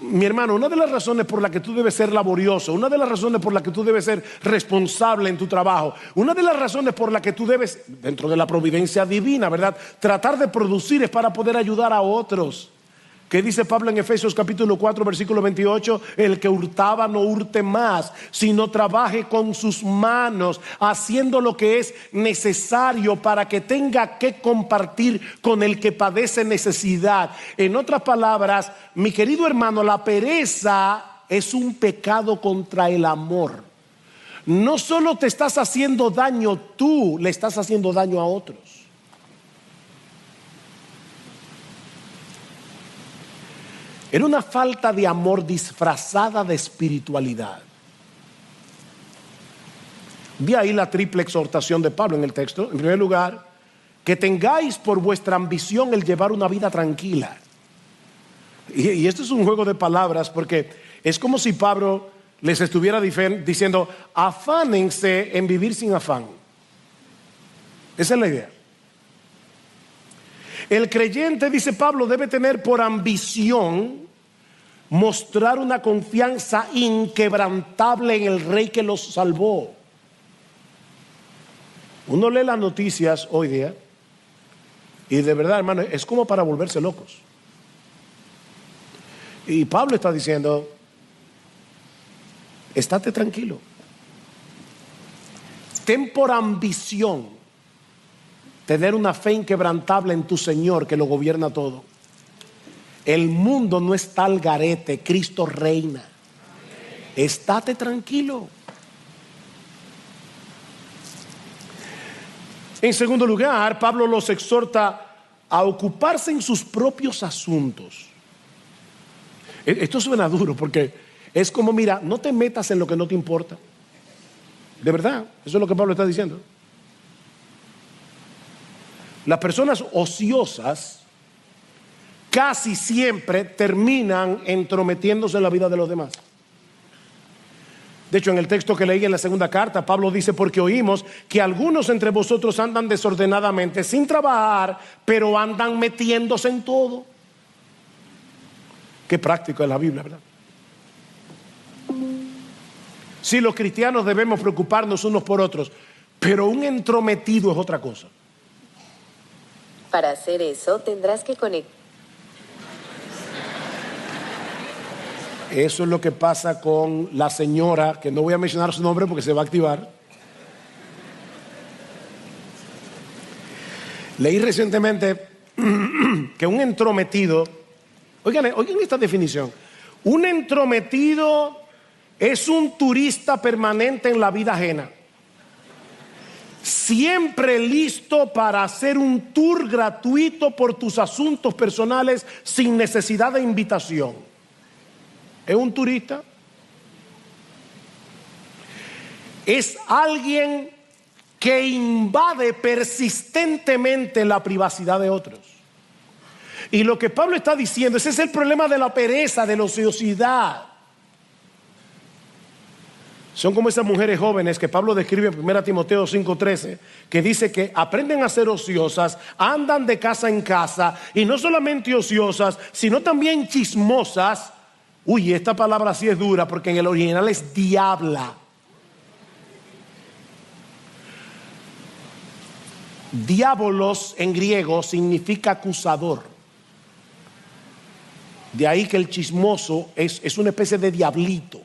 [SPEAKER 1] Mi hermano, una de las razones por las que tú debes ser laborioso, una de las razones por las que tú debes ser responsable en tu trabajo, una de las razones por las que tú debes, dentro de la providencia divina, ¿verdad?, tratar de producir es para poder ayudar a otros. ¿Qué dice Pablo en Efesios capítulo 4 versículo 28? El que hurtaba no hurte más, sino trabaje con sus manos, haciendo lo que es necesario para que tenga que compartir con el que padece necesidad. En otras palabras, mi querido hermano, la pereza es un pecado contra el amor. No solo te estás haciendo daño tú, le estás haciendo daño a otros. Era una falta de amor disfrazada de espiritualidad. Vi ahí la triple exhortación de Pablo en el texto. En primer lugar, que tengáis por vuestra ambición el llevar una vida tranquila. Y esto es un juego de palabras porque es como si Pablo les estuviera diciendo, afánense en vivir sin afán. Esa es la idea. El creyente, dice Pablo, debe tener por ambición mostrar una confianza inquebrantable en el Rey que los salvó. Uno lee las noticias hoy día y de verdad, hermano, es como para volverse locos. Y Pablo está diciendo, estate tranquilo. Ten por ambición tener una fe inquebrantable en tu Señor que lo gobierna todo. El mundo no está al garete, Cristo reina. Estate tranquilo. En segundo lugar, Pablo los exhorta a ocuparse en sus propios asuntos. Esto suena duro porque es como, mira, no te metas en lo que no te importa. De verdad, eso es lo que Pablo está diciendo. Las personas ociosas casi siempre terminan entrometiéndose en la vida de los demás. De hecho, en el texto que leí en la segunda carta, Pablo dice, porque oímos que algunos entre vosotros andan desordenadamente, sin trabajar, pero andan metiéndose en todo. Qué práctico es la Biblia, ¿verdad? Sí, los cristianos debemos preocuparnos unos por otros, pero un entrometido es otra cosa.
[SPEAKER 2] Para hacer eso tendrás que conectar.
[SPEAKER 1] Eso es lo que pasa con la señora, que no voy a mencionar su nombre porque se va a activar. Leí recientemente que un entrometido, oigan esta definición, un entrometido es un turista permanente en la vida ajena, siempre listo para hacer un tour gratuito por tus asuntos personales sin necesidad de invitación. ¿Es un turista? Es alguien que invade persistentemente la privacidad de otros. Y lo que Pablo está diciendo, ese es el problema de la pereza, de la ociosidad. Son como esas mujeres jóvenes que Pablo describe en 1 Timoteo 5:13, que dice que aprenden a ser ociosas, andan de casa en casa, y no solamente ociosas, sino también chismosas. Uy, esta palabra sí es dura porque en el original es diabla. Diabolos en griego significa acusador. De ahí que el chismoso es una especie de diablito.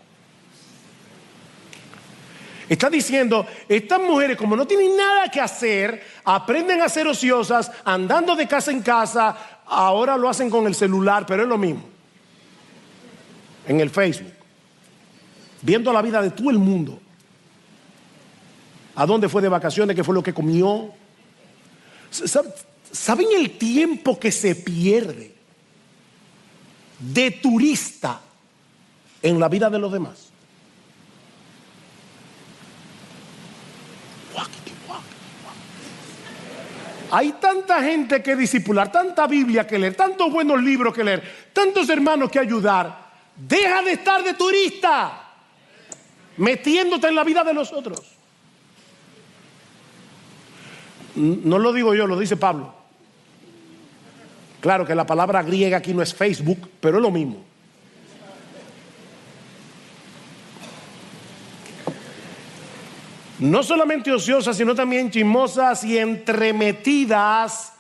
[SPEAKER 1] Está diciendo, estas mujeres como no tienen nada que hacer, aprenden a ser ociosas, andando de casa en casa, ahora lo hacen con el celular, pero es lo mismo. En el Facebook, viendo la vida de todo el mundo. ¿A dónde fue de vacaciones? ¿Qué fue lo que comió? ¿Saben el tiempo que se pierde de turista en la vida de los demás? Hay tanta gente que discipular, tanta Biblia que leer, tantos buenos libros que leer, tantos hermanos que ayudar. Deja de estar de turista, metiéndote en la vida de los otros. No lo digo yo, lo dice Pablo. Claro que la palabra griega aquí no es Facebook, pero es lo mismo. No solamente ociosas, sino también chismosas y entremetidas,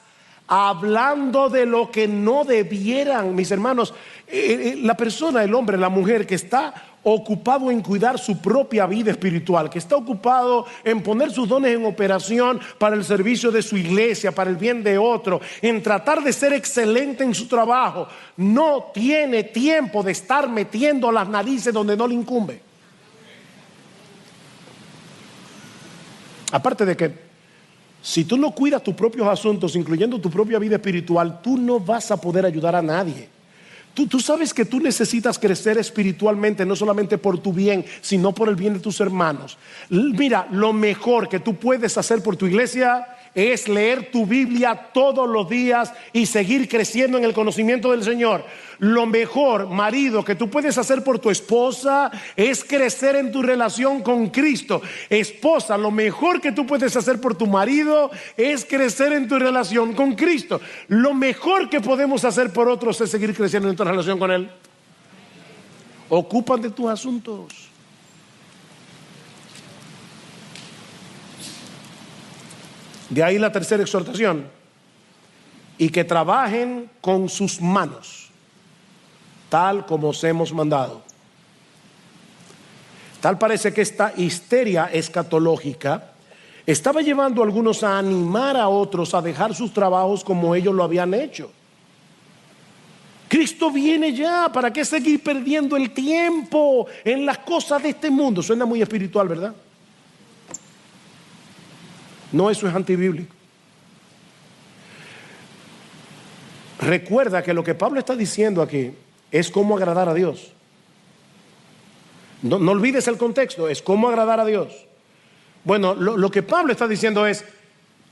[SPEAKER 1] hablando de lo que no debieran. Mis hermanos, la persona, el hombre, la mujer que está ocupado en cuidar su propia vida espiritual, que está ocupado en poner sus dones en operación para el servicio de su iglesia, para el bien de otro, en tratar de ser excelente en su trabajo, no tiene tiempo de estar metiendo las narices donde no le incumbe. Aparte de que si tú no cuidas tus propios asuntos, incluyendo tu propia vida espiritual, tú no vas a poder ayudar a nadie. Tú sabes que tú necesitas crecer espiritualmente, no solamente por tu bien, sino por el bien de tus hermanos. Mira, lo mejor que tú puedes hacer por tu iglesia es leer tu Biblia todos los días y seguir creciendo en el conocimiento del Señor. Lo mejor, marido, que tú puedes hacer por tu esposa es crecer en tu relación con Cristo. Esposa, lo mejor que tú puedes hacer por tu marido es crecer en tu relación con Cristo. Lo mejor que podemos hacer por otros es seguir creciendo en tu relación con Él. Ocupan de tus asuntos. De ahí la tercera exhortación: y que trabajen con sus manos, tal como os hemos mandado. Tal parece que esta histeria escatológica estaba llevando a algunos a animar a otros a dejar sus trabajos como ellos lo habían hecho. Cristo viene ya, ¿para qué seguir perdiendo el tiempo en las cosas de este mundo? Suena muy espiritual, ¿verdad? No, eso es antibíblico. Recuerda que lo que Pablo está diciendo aquí es cómo agradar a Dios. No olvides el contexto, es cómo agradar a Dios. Bueno, lo que Pablo está diciendo es: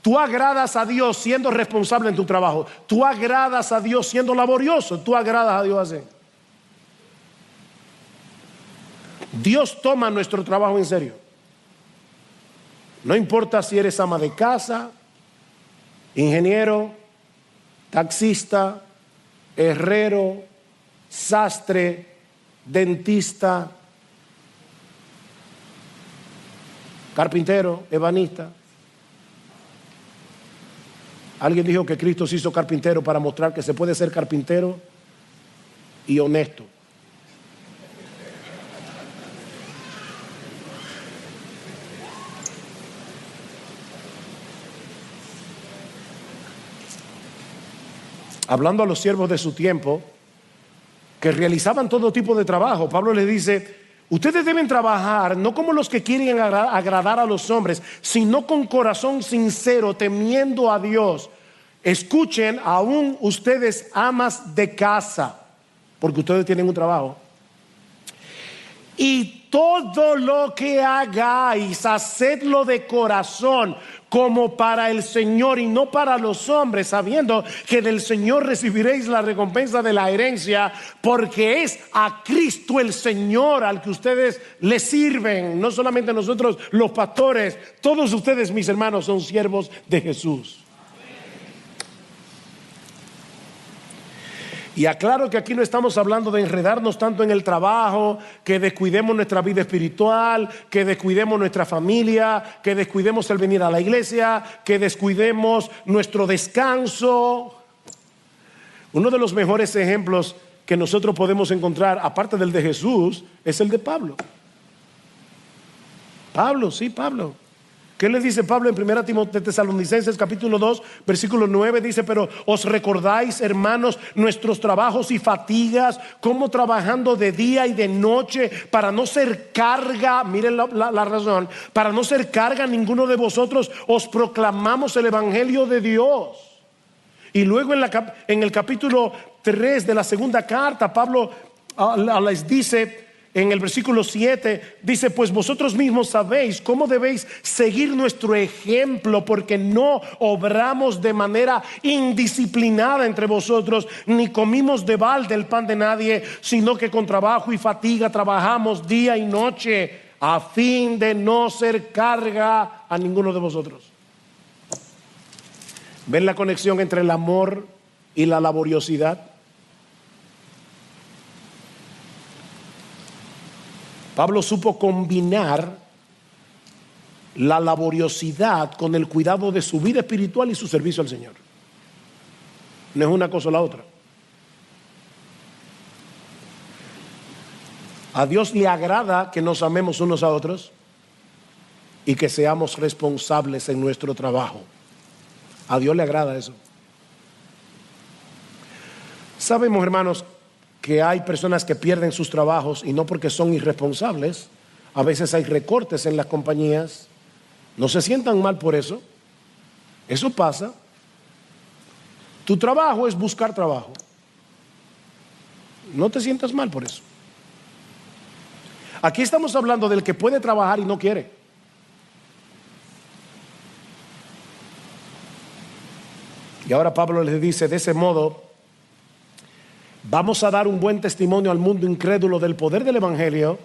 [SPEAKER 1] tú agradas a Dios siendo responsable en tu trabajo. Tú agradas a Dios siendo laborioso. Tú agradas a Dios así. Dios toma nuestro trabajo en serio. No importa si eres ama de casa, ingeniero, taxista, herrero, sastre, dentista, carpintero, ebanista. Alguien dijo que Cristo se hizo carpintero para mostrar que se puede ser carpintero y honesto. Hablando a los siervos de su tiempo, que realizaban todo tipo de trabajo, Pablo les dice: ustedes deben trabajar no como los que quieren agradar a los hombres, sino con corazón sincero, temiendo a Dios. Escuchen, aún ustedes amas de casa, porque ustedes tienen un trabajo. Y todo lo que hagáis, hacedlo de corazón, como para el Señor y no para los hombres, sabiendo que del Señor recibiréis la recompensa de la herencia, porque es a Cristo el Señor al que ustedes le sirven. No solamente nosotros los pastores, todos ustedes, mis hermanos, son siervos de Jesús. Y aclaro que aquí no estamos hablando de enredarnos tanto en el trabajo, que descuidemos nuestra vida espiritual, que descuidemos nuestra familia, que descuidemos el venir a la iglesia, que descuidemos nuestro descanso. Uno de los mejores ejemplos que nosotros podemos encontrar, aparte del de Jesús, es el de Pablo. Pablo. ¿Qué le dice Pablo en 1 Tesalonicenses capítulo 2 versículo 9? Dice: pero os recordáis, hermanos, nuestros trabajos y fatigas, como trabajando de día y de noche para no ser carga. Miren la razón: para no ser carga a ninguno de vosotros os proclamamos el evangelio de Dios. Y luego en el capítulo 3 de la segunda carta, Pablo les dice, en el versículo 7, dice: pues vosotros mismos sabéis cómo debéis seguir nuestro ejemplo, porque no obramos de manera indisciplinada entre vosotros, ni comimos de balde el pan de nadie, sino que con trabajo y fatiga trabajamos día y noche, a fin de no ser carga a ninguno de vosotros. ¿Ven la conexión entre el amor y la laboriosidad? Pablo supo combinar la laboriosidad con el cuidado de su vida espiritual y su servicio al Señor. No es una cosa o la otra. A Dios le agrada que nos amemos unos a otros y que seamos responsables en nuestro trabajo. A Dios le agrada eso. Sabemos, hermanos, que hay personas que pierden sus trabajos y no porque son irresponsables. A veces hay recortes en las compañías. No se sientan mal por eso. Eso pasa. Tu trabajo es buscar trabajo. No te sientas mal por eso. Aquí estamos hablando del que puede trabajar y no quiere. Y ahora Pablo les dice: de ese modo vamos a dar un buen testimonio al mundo incrédulo del poder del Evangelio,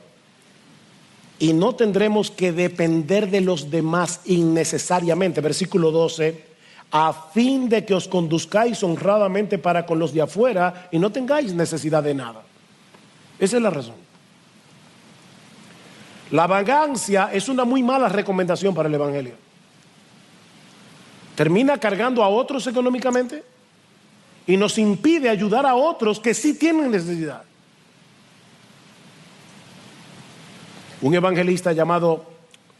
[SPEAKER 1] y no tendremos que depender de los demás innecesariamente. Versículo 12: a fin de que os conduzcáis honradamente para con los de afuera y no tengáis necesidad de nada. Esa es la razón. La vagancia es una muy mala recomendación para el Evangelio. Termina cargando a otros económicamente y nos impide ayudar a otros que sí tienen necesidad. Un evangelista llamado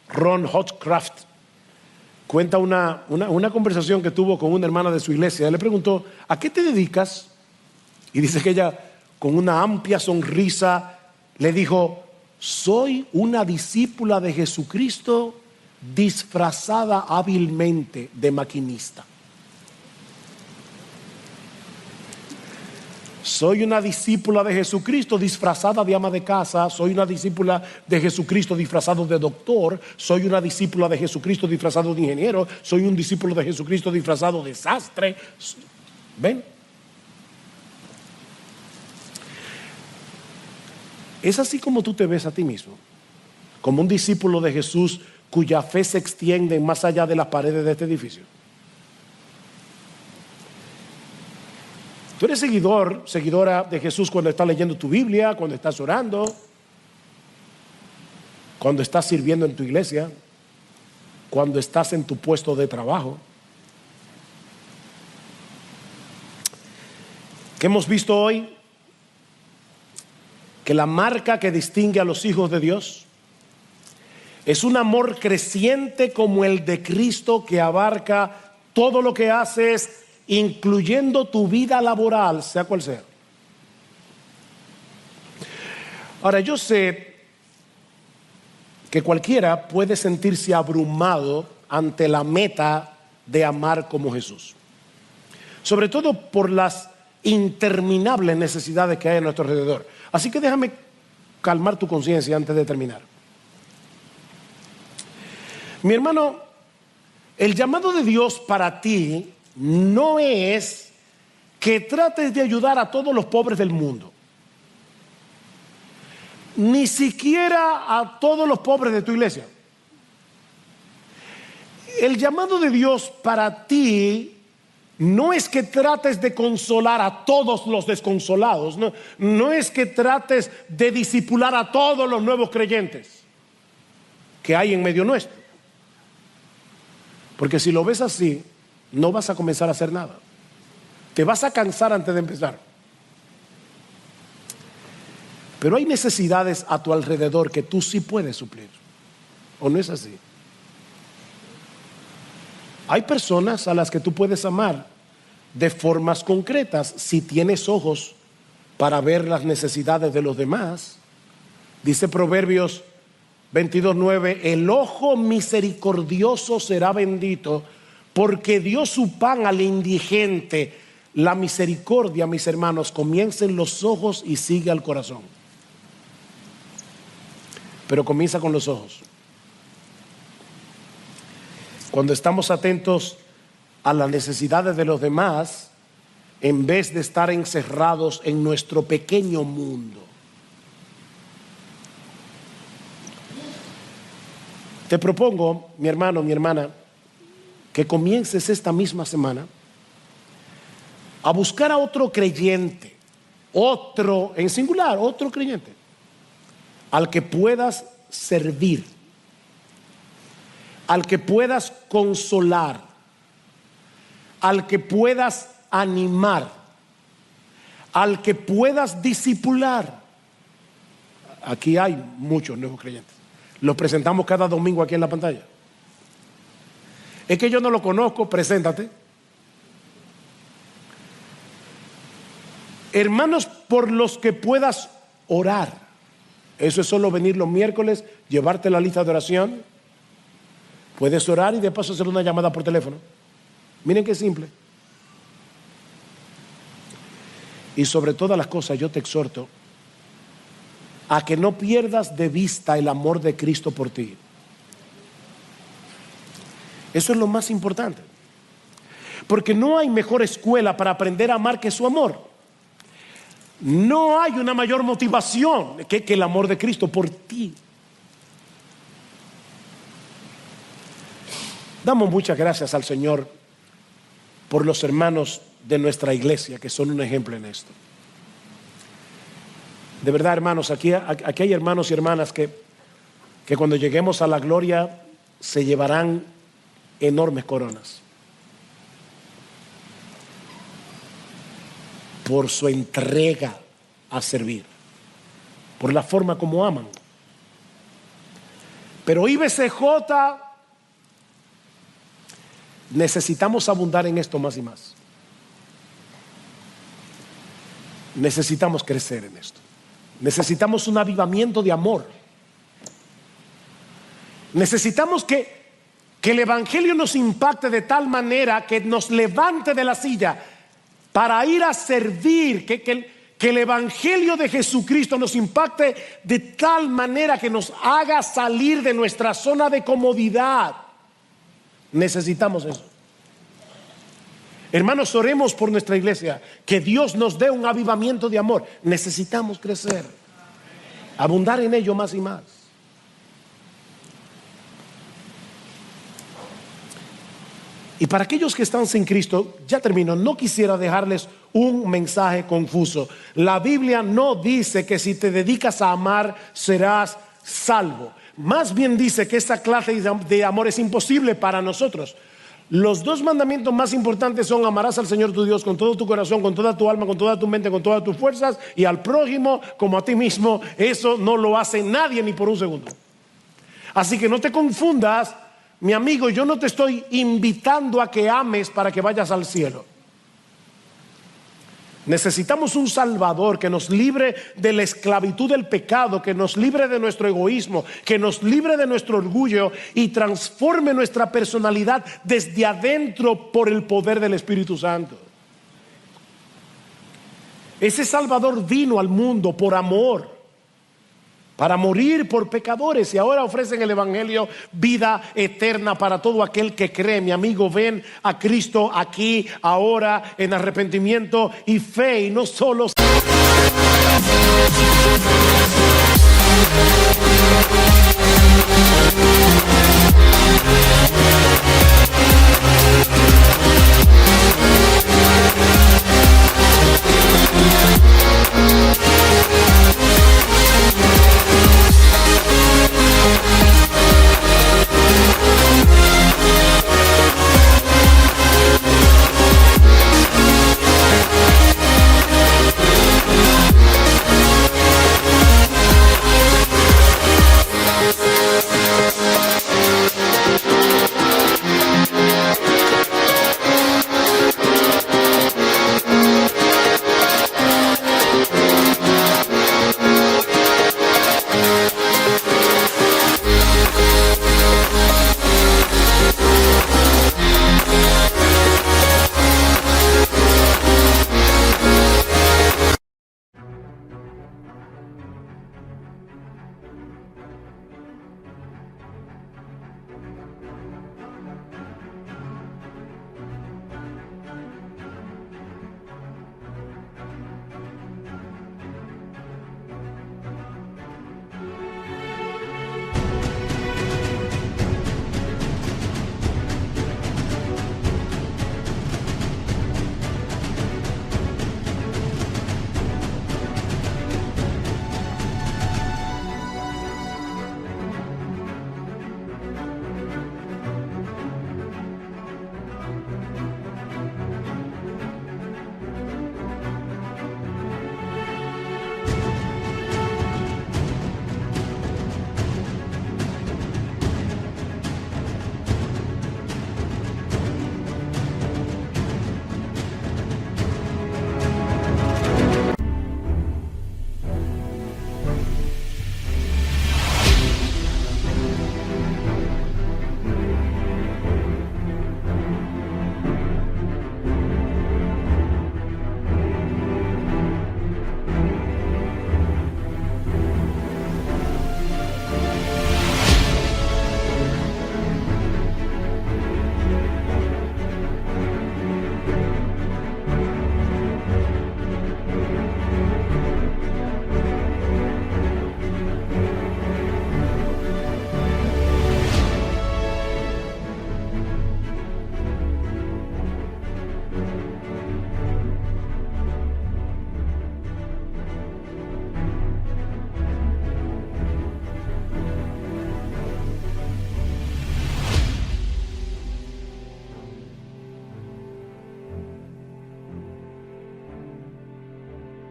[SPEAKER 1] Ron Hotcraft cuenta una conversación que tuvo con una hermana de su iglesia. Él le preguntó: ¿a qué te dedicas? Y dice que ella, con una amplia sonrisa, le dijo: soy una discípula de Jesucristo disfrazada hábilmente de maquinista. Soy una discípula de Jesucristo disfrazada de ama de casa. Soy una discípula de Jesucristo disfrazado de doctor. Soy una discípula de Jesucristo disfrazado de ingeniero. Soy un discípulo de Jesucristo disfrazado de sastre. ¿Ven? Es así como tú te ves a ti mismo, como un discípulo de Jesús cuya fe se extiende más allá de las paredes de este edificio. Tú eres seguidora de Jesús cuando estás leyendo tu Biblia, cuando estás orando, cuando estás sirviendo en tu iglesia, cuando estás en tu puesto de trabajo. ¿Qué hemos visto hoy? Que la marca que distingue a los hijos de Dios es un amor creciente como el de Cristo, que abarca todo lo que haces, incluyendo tu vida laboral, sea cual sea. Ahora, yo sé que cualquiera puede sentirse abrumado ante la meta de amar como Jesús, sobre todo por las interminables necesidades que hay a nuestro alrededor. Así que déjame calmar tu conciencia antes de terminar. Mi hermano, el llamado de Dios para ti no es que trates de ayudar a todos los pobres del mundo, ni siquiera a todos los pobres de tu iglesia. El llamado de Dios para ti no es que trates de consolar a todos los desconsolados, no es que trates de discipular a todos los nuevos creyentes que hay en medio nuestro. Porque si lo ves así, no vas a comenzar a hacer nada. Te vas a cansar antes de empezar. Pero hay necesidades a tu alrededor que tú sí puedes suplir. ¿O no es así? Hay personas a las que tú puedes amar de formas concretas si tienes ojos para ver las necesidades de los demás. Dice Proverbios 22:9: el ojo misericordioso será bendito, porque dio su pan al indigente. La misericordia, mis hermanos, comienza en los ojos y sigue al corazón. Pero comienza con los ojos. Cuando estamos atentos a las necesidades de los demás, en vez de estar encerrados en nuestro pequeño mundo. Te propongo, mi hermano, mi hermana, que comiences esta misma semana a buscar a otro creyente, otro, en singular, otro creyente, al que puedas servir, al que puedas consolar, al que puedas animar, al que puedas discipular. Aquí hay muchos nuevos creyentes. Los presentamos cada domingo aquí en la pantalla. Es que yo no lo conozco, preséntate. Hermanos por los que puedas orar. Eso es solo venir los miércoles, llevarte la lista de oración. Puedes orar y de paso hacer una llamada por teléfono. Miren qué simple. Y sobre todas las cosas yo te exhorto a que no pierdas de vista el amor de Cristo por ti. Eso es lo más importante. Porque no hay mejor escuela para aprender a amar que su amor. No hay una mayor motivación que el amor de Cristo por ti. Damos muchas gracias al Señor por los hermanos de nuestra iglesia que son un ejemplo en esto. De verdad, hermanos, aquí hay hermanos y hermanas que cuando lleguemos a la gloria se llevarán enormes coronas por su entrega a servir, por la forma como aman. Pero IBCJ necesitamos abundar en esto más y más. Necesitamos crecer en esto. Necesitamos un avivamiento de amor. Necesitamos que el evangelio nos impacte de tal manera que nos levante de la silla para ir a servir, que el evangelio de Jesucristo nos impacte de tal manera que nos haga salir de nuestra zona de comodidad. Necesitamos eso. Hermanos, oremos por nuestra iglesia, que Dios nos dé un avivamiento de amor. Necesitamos crecer, abundar en ello más y más. Y para aquellos que están sin Cristo, ya termino, no quisiera dejarles un mensaje confuso. La Biblia no dice que si te dedicas a amar serás salvo. Más bien dice que esa clase de amor es imposible para nosotros. Los dos mandamientos más importantes son: amarás al Señor tu Dios con todo tu corazón, con toda tu alma, con toda tu mente, con todas tus fuerzas, y al prójimo como a ti mismo. Eso no lo hace nadie ni por un segundo. Así que no te confundas, mi amigo. Yo no te estoy invitando a que ames para que vayas al cielo. Necesitamos un Salvador que nos libre de la esclavitud del pecado, que nos libre de nuestro egoísmo, que nos libre de nuestro orgullo y transforme nuestra personalidad desde adentro por el poder del Espíritu Santo. Ese Salvador vino al mundo por amor, para morir por pecadores, y ahora ofrecen el evangelio, vida eterna para todo aquel que cree. Mi amigo, ven a Cristo aquí, ahora, en arrepentimiento y fe, y no solo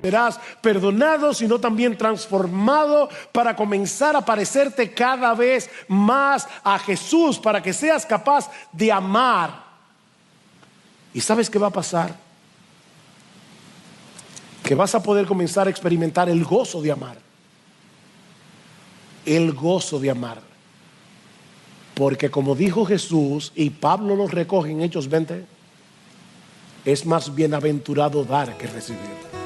[SPEAKER 1] serás perdonado, sino también transformado para comenzar a parecerte cada vez más a Jesús, para que seas capaz de amar. ¿Y sabes qué va a pasar? Que vas a poder comenzar a experimentar el gozo de amar. El gozo de amar. Porque como dijo Jesús, y Pablo lo recoge en Hechos 20, es más bienaventurado dar que recibir.